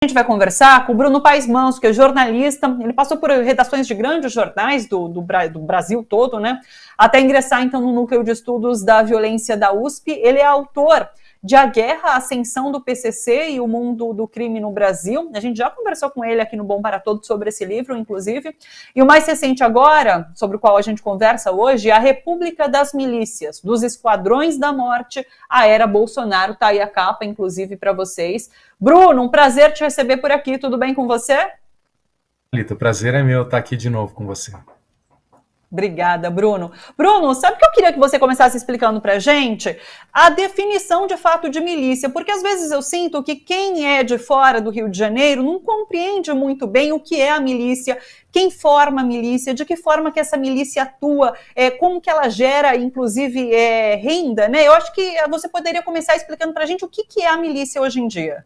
A gente vai conversar com o Bruno Paes Manso, que é jornalista. Ele passou por redações de grandes jornais do Brasil todo, né? Até ingressar, então, no Núcleo de Estudos da Violência da USP. Ele é autor de A Guerra, a Ascensão do PCC e o Mundo do Crime no Brasil. A gente já conversou com ele aqui no Bom para Todos sobre esse livro, inclusive. E o mais recente agora, sobre o qual a gente conversa hoje, é A República das Milícias, dos Esquadrões da Morte, a Era Bolsonaro. Tá aí a capa, inclusive, para vocês. Bruno, um prazer te receber por aqui. Tudo bem com você? Lito, o prazer é meu estar aqui de novo com você. Obrigada, Bruno. Bruno, sabe o que eu queria que você começasse explicando pra gente? A definição de fato de milícia, porque às vezes eu sinto que quem é de fora do Rio de Janeiro não compreende muito bem o que é a milícia, quem forma a milícia, de que forma que essa milícia atua, como que ela gera, inclusive, renda, né? Eu acho que você poderia começar explicando pra gente o que é a milícia hoje em dia.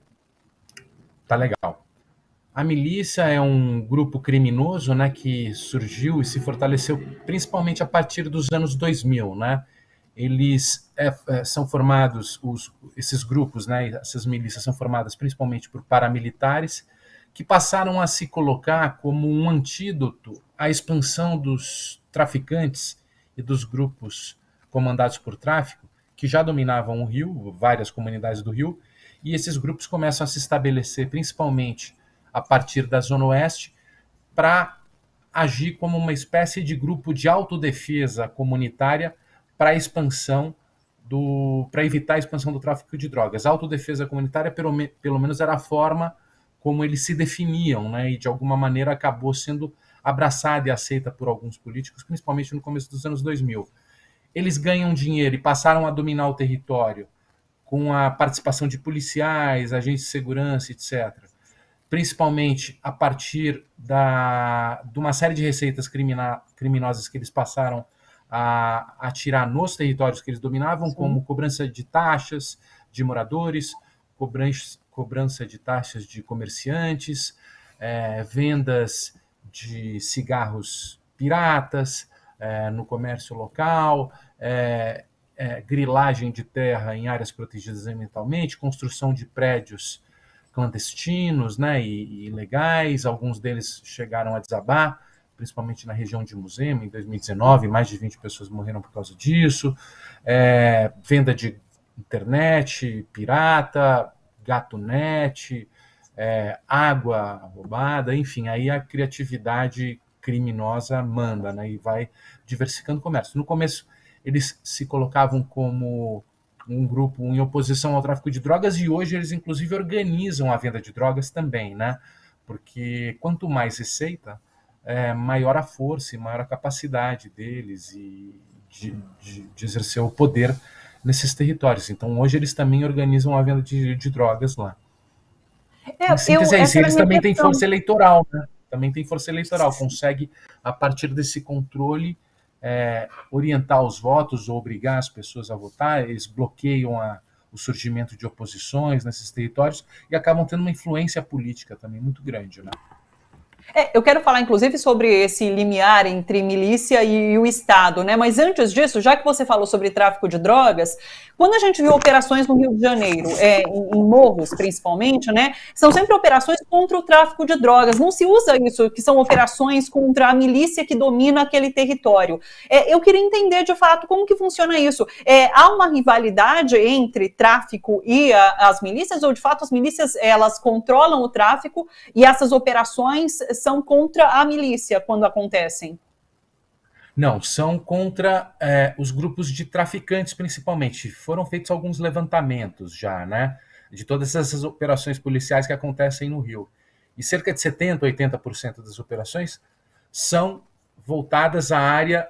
Tá legal. A milícia é um grupo criminoso, né, que surgiu e se fortaleceu principalmente a partir dos anos 2000, né? Eles são formados, esses grupos, né, essas milícias são formadas principalmente por paramilitares que passaram a se colocar como um antídoto à expansão dos traficantes e dos grupos comandados por tráfico que já dominavam o Rio, várias comunidades do Rio, e esses grupos começam a se estabelecer principalmente a partir da Zona Oeste, para agir como uma espécie de grupo de autodefesa comunitária para a expansão para evitar a expansão do tráfico de drogas. A autodefesa comunitária, pelo menos, era a forma como eles se definiam, né? E de alguma maneira acabou sendo abraçada e aceita por alguns políticos, principalmente no começo dos anos 2000. Eles ganham dinheiro e passaram a dominar o território com a participação de policiais, agentes de segurança, etc., principalmente a partir de uma série de receitas criminosas que eles passaram a tirar nos territórios que eles dominavam, sim, como cobrança de taxas de moradores, cobrança de taxas de comerciantes, vendas de cigarros piratas no comércio local, grilagem de terra em áreas protegidas ambientalmente, construção de prédios clandestinos, né, e ilegais. Alguns deles chegaram a desabar, principalmente na região de Muzema, em 2019, mais de 20 pessoas morreram por causa disso. Venda de internet pirata, gato-net, água roubada, enfim, aí a criatividade criminosa manda, né, e vai diversificando o comércio. No começo, eles se colocavam como um grupo em oposição ao tráfico de drogas, e hoje eles inclusive organizam a venda de drogas também, né? Porque quanto mais receita, maior a força e maior a capacidade deles de exercer o poder nesses territórios. Então hoje eles também organizam a venda de drogas lá. Em síntese, é isso. Eles também têm força eleitoral, né? Também tem força eleitoral, consegue, a partir desse controle, orientar os votos ou obrigar as pessoas a votar. Eles bloqueiam o surgimento de oposições nesses territórios e acabam tendo uma influência política também muito grande, né? Eu quero falar, inclusive, sobre esse limiar entre milícia e o Estado, né? Mas antes disso, já que você falou sobre tráfico de drogas, quando a gente viu operações no Rio de Janeiro, em morros principalmente, né? São sempre operações contra o tráfico de drogas. Não se usa isso, que são operações contra a milícia que domina aquele território. Eu queria entender, de fato, como que funciona isso. Há uma rivalidade entre tráfico e as milícias, ou de fato as milícias, elas controlam o tráfico e essas operações são contra a milícia quando acontecem? Não, são contra os grupos de traficantes, principalmente. Foram feitos alguns levantamentos já, né? De todas essas operações policiais que acontecem no Rio. E cerca de 70%, 80% das operações são voltadas à área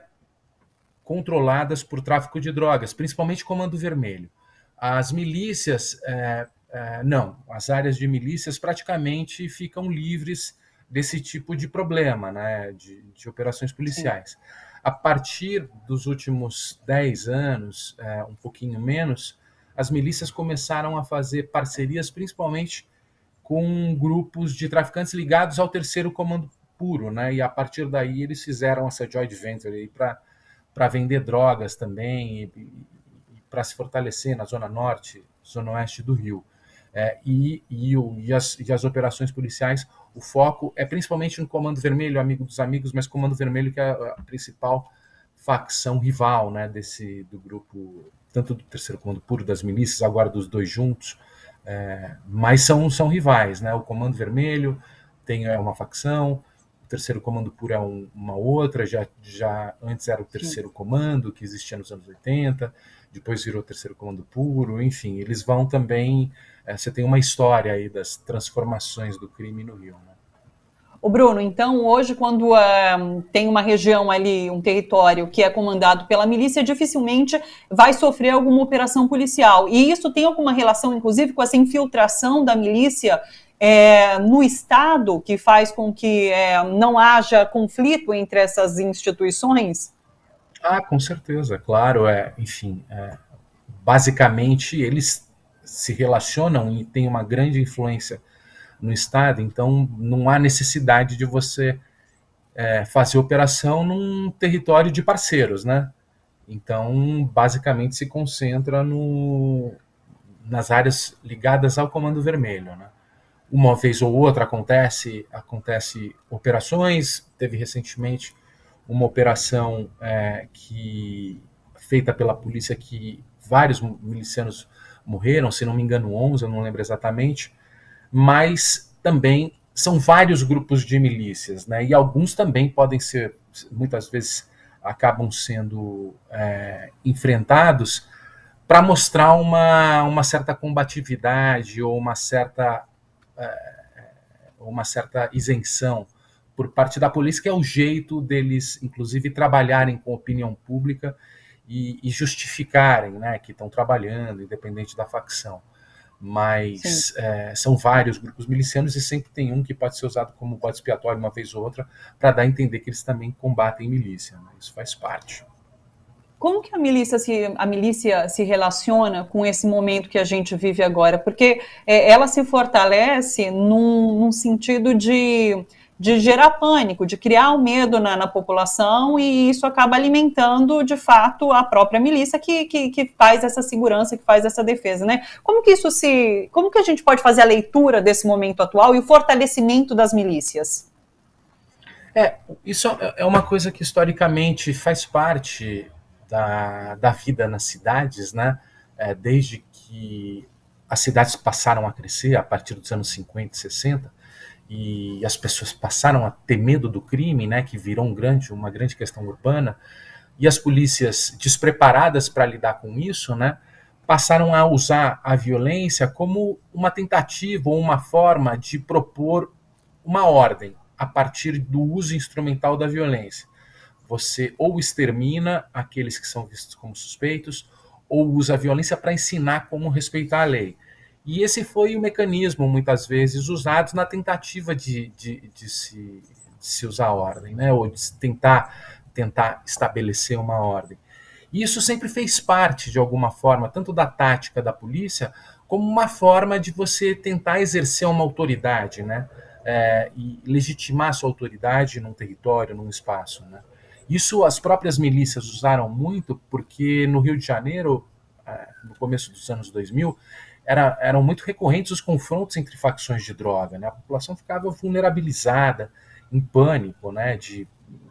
controladas por tráfico de drogas, principalmente Comando Vermelho. As milícias, não. As áreas de milícias praticamente ficam livres desse tipo de problema, né, de operações policiais. Sim. A partir dos últimos 10 anos, um pouquinho menos, as milícias começaram a fazer parcerias, principalmente com grupos de traficantes ligados ao Terceiro Comando Puro, né, e a partir daí eles fizeram essa joint venture para vender drogas também e para se fortalecer na Zona Norte, Zona Oeste do Rio. E as operações policiais, o foco é principalmente no Comando Vermelho, amigo dos amigos, mas Comando Vermelho que é a principal facção rival, né, do grupo, tanto do Terceiro Comando Puro, das milícias, agora dos dois juntos, mas são rivais, né? O Comando Vermelho tem uma facção, o Terceiro Comando Puro é uma outra, já antes era o Terceiro Comando, que existia nos anos 80, depois virou Terceiro Comando Puro, enfim, eles vão também, você tem uma história aí das transformações do crime no Rio, né? O Bruno, então hoje quando tem uma região ali, um território que é comandado pela milícia, dificilmente vai sofrer alguma operação policial. E isso tem alguma relação, inclusive, com essa infiltração da milícia no Estado, que faz com que não haja conflito entre essas instituições? Ah, com certeza, claro, enfim, basicamente eles se relacionam e têm uma grande influência no Estado, então não há necessidade de você fazer operação num território de parceiros, né? Então, basicamente, se concentra nas áreas ligadas ao Comando Vermelho, né? Uma vez ou outra acontece operações, teve recentemente uma operação feita pela polícia que vários milicianos morreram, se não me engano 11, eu não lembro exatamente, mas também são vários grupos de milícias, né? E alguns também podem ser, muitas vezes acabam sendo enfrentados para mostrar uma certa combatividade ou uma certa isenção por parte da polícia, que é o jeito deles, inclusive, trabalharem com a opinião pública e justificarem, né, que estão trabalhando, independente da facção. Mas são vários grupos milicianos e sempre tem um que pode ser usado como bode expiatório uma vez ou outra para dar a entender que eles também combatem milícia, né? Isso faz parte. Como que a milícia se relaciona com esse momento que a gente vive agora? Porque ela se fortalece num sentido de gerar pânico, de criar o medo na população, e isso acaba alimentando, de fato, a própria milícia que faz essa segurança, que faz essa defesa, né? Como que a gente pode fazer a leitura desse momento atual e o fortalecimento das milícias? Isso é uma coisa que historicamente faz parte da vida nas cidades, né? Desde que as cidades passaram a crescer a partir dos anos 50 e 60, e as pessoas passaram a ter medo do crime, né? Que virou uma grande questão urbana, e as polícias despreparadas para lidar com isso, né? Passaram a usar a violência como uma tentativa ou uma forma de propor uma ordem a partir do uso instrumental da violência. Você ou extermina aqueles que são vistos como suspeitos, ou usa a violência para ensinar como respeitar a lei. E esse foi o mecanismo, muitas vezes, usado na tentativa de se usar a ordem, né? Ou de tentar estabelecer uma ordem. E isso sempre fez parte, de alguma forma, tanto da tática da polícia, como uma forma de você tentar exercer uma autoridade, né? E legitimar sua autoridade num território, num espaço, né? Isso as próprias milícias usaram muito, porque no Rio de Janeiro, no começo dos anos 2000, eram muito recorrentes os confrontos entre facções de droga, né? A população ficava vulnerabilizada, em pânico, né?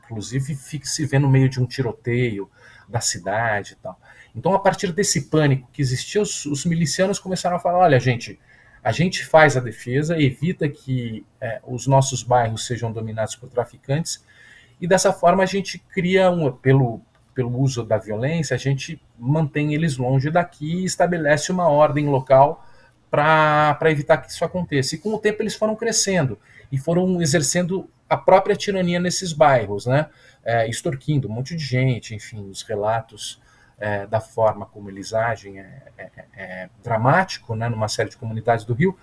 Inclusive, se vê no meio de um tiroteio da cidade e tal. Então, a partir desse pânico que existia, os milicianos começaram a falar: olha, a gente faz a defesa, evita que os nossos bairros sejam dominados por traficantes, e dessa forma a gente cria, pelo uso da violência, a gente mantém eles longe daqui e estabelece uma ordem local para evitar que isso aconteça. E com o tempo eles foram crescendo e foram exercendo a própria tirania nesses bairros, né? Extorquindo um monte de gente, enfim, os relatos da forma como eles agem é dramático, né, numa série de comunidades do Rio,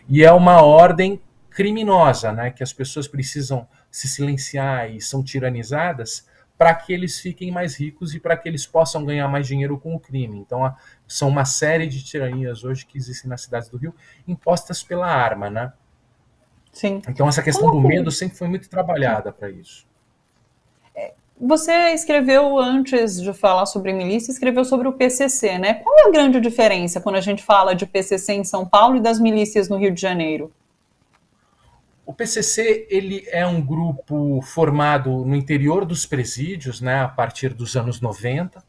e é uma ordem criminosa, né, que as pessoas precisam se silenciar e são tiranizadas para que eles fiquem mais ricos e para que eles possam ganhar mais dinheiro com o crime. Então, são uma série de tiranias hoje que existem nas cidades do Rio, impostas pela arma, né? Sim. Então, essa questão do medo sempre foi muito trabalhada para isso. Você escreveu, antes de falar sobre milícia, escreveu sobre o PCC, né? Qual é a grande diferença quando a gente fala de PCC em São Paulo e das milícias no Rio de Janeiro? O PCC ele é um grupo formado no interior dos presídios, né, a partir dos anos 90.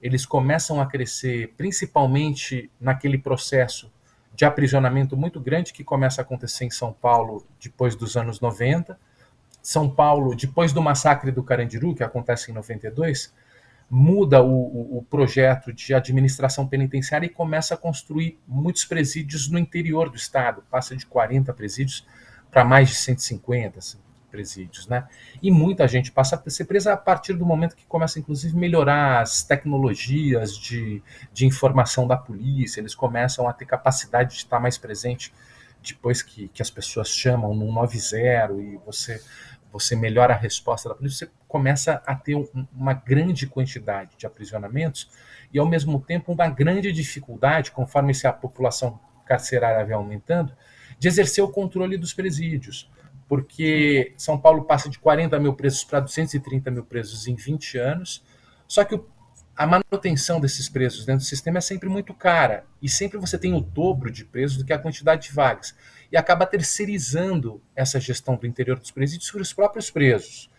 Eles começam a crescer principalmente naquele processo de aprisionamento muito grande que começa a acontecer em São Paulo depois dos anos 90. São Paulo, depois do massacre do Carandiru, que acontece em 92, muda o projeto de administração penitenciária e começa a construir muitos presídios no interior do estado. Passa de 40 presídios para mais de 150 presídios, né? E muita gente passa a ser presa a partir do momento que começa, inclusive, a melhorar as tecnologias de informação da polícia. Eles começam a ter capacidade de estar mais presente depois que as pessoas chamam no 90 e você melhora a resposta da polícia, você começa a ter uma grande quantidade de aprisionamentos e, ao mesmo tempo, uma grande dificuldade, conforme a população carcerária vai aumentando, de exercer o controle dos presídios, porque São Paulo passa de 40 mil presos para 230 mil presos em 20 anos, só que a manutenção desses presos dentro do sistema é sempre muito cara, e sempre você tem o dobro de presos do que a quantidade de vagas, e acaba terceirizando essa gestão do interior dos presídios para os próprios presos.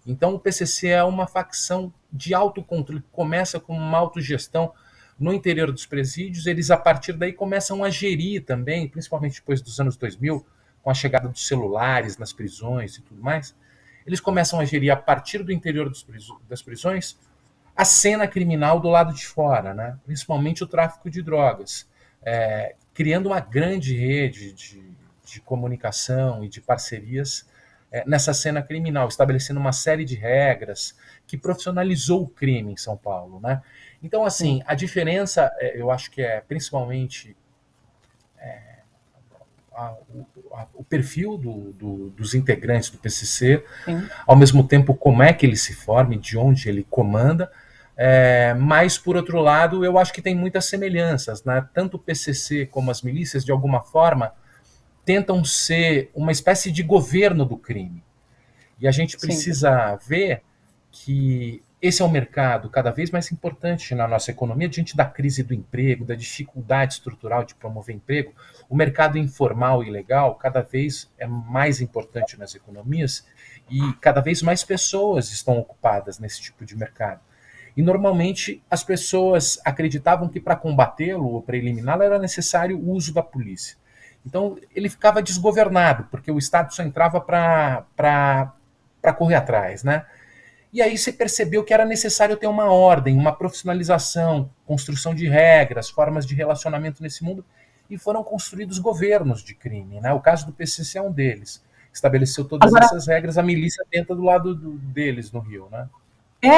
Então o PCC é uma facção de autocontrole, que começa com uma autogestão no interior dos presídios. Eles a partir daí começam a gerir também, principalmente depois dos anos 2000, com a chegada dos celulares nas prisões e tudo mais, eles começam a gerir a partir do interior das prisões a cena criminal do lado de fora, né? Principalmente o tráfico de drogas, criando uma grande rede de comunicação e de parcerias nessa cena criminal, estabelecendo uma série de regras que profissionalizou o crime em São Paulo, né? Então, assim, a diferença, eu acho que é principalmente o perfil dos integrantes do PCC, sim, ao mesmo tempo como é que ele se forma, de onde ele comanda, mas, por outro lado, eu acho que tem muitas semelhanças, né? Tanto o PCC como as milícias, de alguma forma, tentam ser uma espécie de governo do crime. E a gente precisa ver que esse é um mercado cada vez mais importante na nossa economia, diante da crise do emprego, da dificuldade estrutural de promover emprego. O mercado informal e ilegal cada vez é mais importante nas economias e cada vez mais pessoas estão ocupadas nesse tipo de mercado. E normalmente as pessoas acreditavam que para combatê-lo ou para eliminá-lo era necessário o uso da polícia. Então ele ficava desgovernado, porque o Estado só entrava para correr atrás, né? E aí se percebeu que era necessário ter uma ordem, uma profissionalização, construção de regras, formas de relacionamento nesse mundo, e foram construídos governos de crime, né? O caso do PCC é um deles. Estabeleceu todas essas regras, a milícia tenta do lado deles no Rio, né?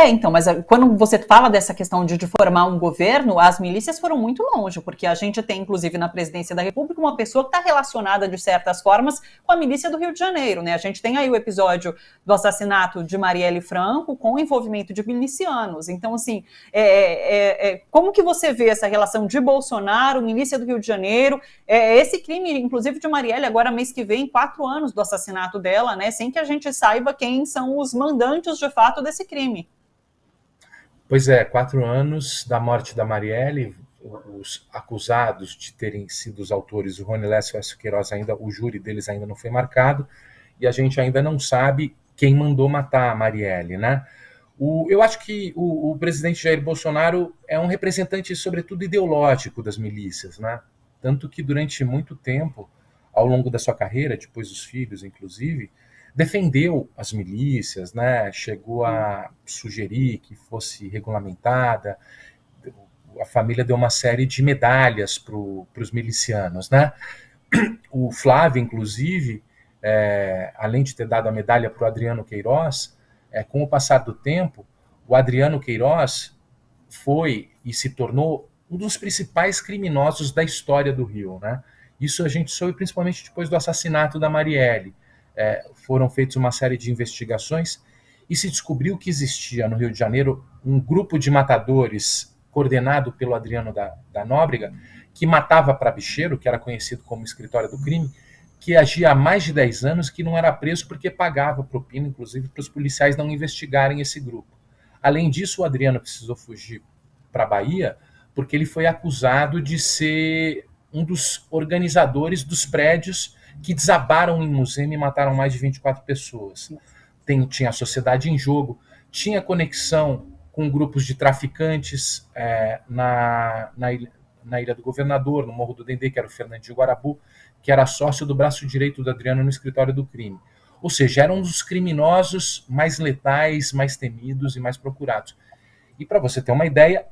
Então, mas quando você fala dessa questão de formar um governo, as milícias foram muito longe, porque a gente tem, inclusive, na presidência da República, uma pessoa que está relacionada, de certas formas, com a milícia do Rio de Janeiro, né? A gente tem aí o episódio do assassinato de Marielle Franco com o envolvimento de milicianos. Então, assim, como que você vê essa relação de Bolsonaro, milícia do Rio de Janeiro, esse crime, inclusive, de Marielle, agora mês que vem, 4 anos do assassinato dela, né? Sem que a gente saiba quem são os mandantes, de fato, desse crime. Pois é, 4 anos da morte da Marielle, os acusados de terem sido os autores, o Rony Lécio e o Écio Queiroz, o júri deles ainda não foi marcado, e a gente ainda não sabe quem mandou matar a Marielle, né? Eu acho que o presidente Jair Bolsonaro é um representante, sobretudo, ideológico das milícias, né? Tanto que durante muito tempo, ao longo da sua carreira, depois dos filhos, inclusive, defendeu as milícias, né? Chegou a sugerir que fosse regulamentada. A família deu uma série de medalhas para os milicianos, né? O Flávio, inclusive, além de ter dado a medalha para o Adriano Queiroz, com o passar do tempo, o Adriano Queiroz foi e se tornou um dos principais criminosos da história do Rio, né? Isso a gente soube principalmente depois do assassinato da Marielle. Foram feitas uma série de investigações e se descobriu que existia no Rio de Janeiro um grupo de matadores coordenado pelo Adriano da Nóbrega, que matava para bicheiro, que era conhecido como escritório do crime, que agia há mais de 10 anos, que não era preso porque pagava propina, inclusive, para os policiais não investigarem esse grupo. Além disso, o Adriano precisou fugir para a Bahia porque ele foi acusado de ser um dos organizadores dos prédios que desabaram em Musema e mataram mais de 24 pessoas. Tinha a sociedade em jogo, tinha conexão com grupos de traficantes na Ilha do Governador, no Morro do Dendê, que era o Fernandinho Guarabu, que era sócio do braço direito do Adriano no escritório do crime. Ou seja, eram um dos criminosos mais letais, mais temidos e mais procurados. E para você ter uma ideia,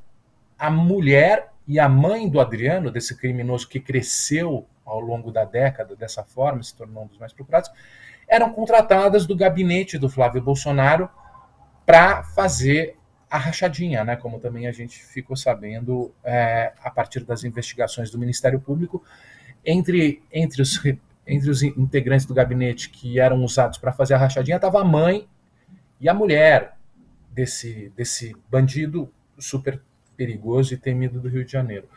a mulher e a mãe do Adriano, desse criminoso que cresceu ao longo da década dessa forma, se tornou um dos mais procurados, eram contratadas do gabinete do Flávio Bolsonaro para fazer a rachadinha, né? Como também a gente ficou sabendo a partir das investigações do Ministério Público, entre os integrantes do gabinete que eram usados para fazer a rachadinha, estava a mãe e a mulher desse bandido super perigoso e temido do Rio de Janeiro.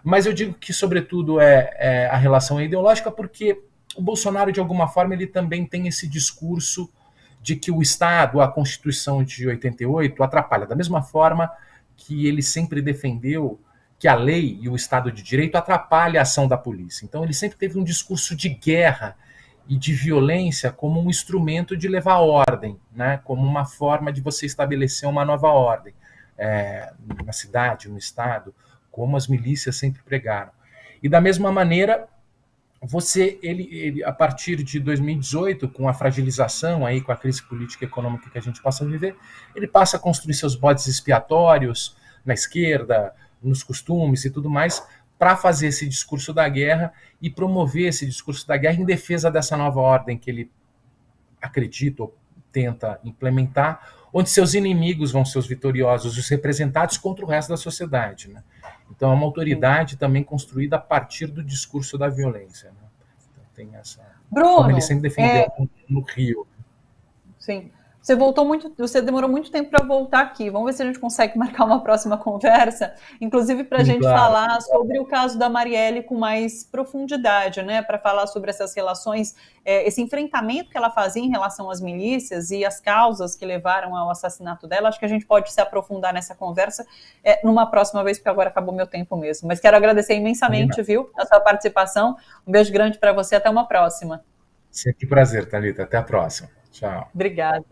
Mas eu digo que, sobretudo, a relação ideológica, porque o Bolsonaro, de alguma forma, ele também tem esse discurso de que o Estado, a Constituição de 88, atrapalha. Da mesma forma que ele sempre defendeu que a lei e o Estado de Direito atrapalham a ação da polícia. Então, ele sempre teve um discurso de guerra e de violência como um instrumento de levar ordem, né? Como uma forma de você estabelecer uma nova ordem na cidade, no Estado, como as milícias sempre pregaram. E da mesma maneira, ele a partir de 2018, com a fragilização aí, com a crise política e econômica que a gente passa a viver, ele passa a construir seus bodes expiatórios na esquerda, nos costumes e tudo mais, para fazer esse discurso da guerra e promover esse discurso da guerra em defesa dessa nova ordem que ele acredita ou tenta implementar, onde seus inimigos vão ser os vitoriosos, os representados contra o resto da sociedade, né? Então é uma autoridade também construída a partir do discurso da violência, né? Então, tem essa... Bruno, como ele sempre defendeu no Rio. Sim. Você demorou muito tempo para voltar aqui. Vamos ver se a gente consegue marcar uma próxima conversa, inclusive para a gente falar sobre o caso da Marielle com mais profundidade, né? Para falar sobre essas relações, esse enfrentamento que ela fazia em relação às milícias e as causas que levaram ao assassinato dela. Acho que a gente pode se aprofundar nessa conversa numa próxima vez, porque agora acabou meu tempo mesmo. Mas quero agradecer imensamente, viu, a sua participação. Um beijo grande para você, até uma próxima. Sempre um prazer, Thalita. Até a próxima. Tchau. Obrigada.